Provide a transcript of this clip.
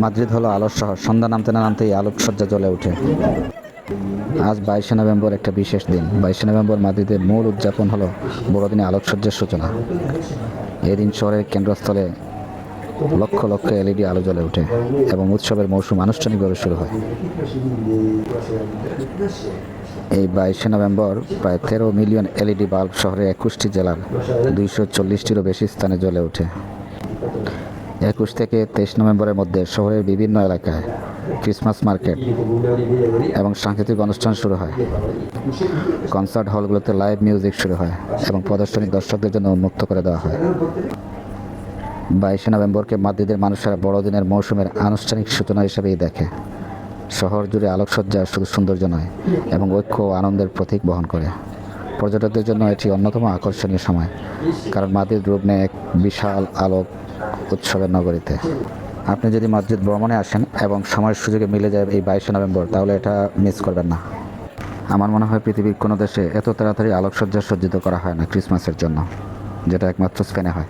Madrid হলো আলোর শহর। সন্ধ্যা নামতে না নামতেই আলোকসজ্জা জ্বলে ওঠে। আজ 22শে নভেম্বর একটা বিশেষ দিন। 22শে নভেম্বর মাদ্রিদের মূল উদযাপন হলো বড়দিনে আলোকসজ্জার সূচনা। এদিন শহরের কেন্দ্রস্থলে লক্ষ লক্ষ এলইডি আলো জ্বলে ওঠে এবং উৎসবের মৌসুম আনুষ্ঠানিকভাবে শুরু হয়। এই 22শে নভেম্বর প্রায় 13 মিলিয়ন এলইডি বাল্ব শহরের 21টি জেলার 240টিরও বেশি স্থানে জ্বলে ওঠে। 21 থেকে 23 নভেম্বরের মধ্যে শহরের বিভিন্ন এলাকায় ক্রিসমাস মার্কেট এবং সাংস্কৃতিক অনুষ্ঠান শুরু হয়। কনসার্ট হলগুলোতে লাইভ মিউজিক শুরু হয় এবং প্রদর্শনী দর্শকদের জন্য উন্মুক্ত করে দেওয়া হয়। 22শে নভেম্বরকে মাদ্রিদের মানুষেরা বড়দিনের মৌসুমের আনুষ্ঠানিক সূচনা হিসেবেই দেখে। শহর জুড়ে আলোকসজ্জা শুধু সৌন্দর্য নয় এবং ঐক্য ও আনন্দের প্রতীক বহন করে। পর্যটকদের জন্য এটি অন্যতম আকর্ষণীয় সময়, কারণ মাদ্রিদ রূপ নেয় এক বিশাল আলোক উৎসবের নগরীতে। আপনি যদি মাদ্রিদ ভ্রমণে আসেন এবং সময়ের সুযোগে মিলে যায় এই 22শে নভেম্বর, তাহলে এটা মিস করবেন না। আমার মনে হয় পৃথিবীর কোনো দেশে এত তাড়াতাড়ি আলোকসজ্জা সজ্জিত করা হয় না ক্রিসমাসের জন্য, যেটা একমাত্র স্পেনে হয়।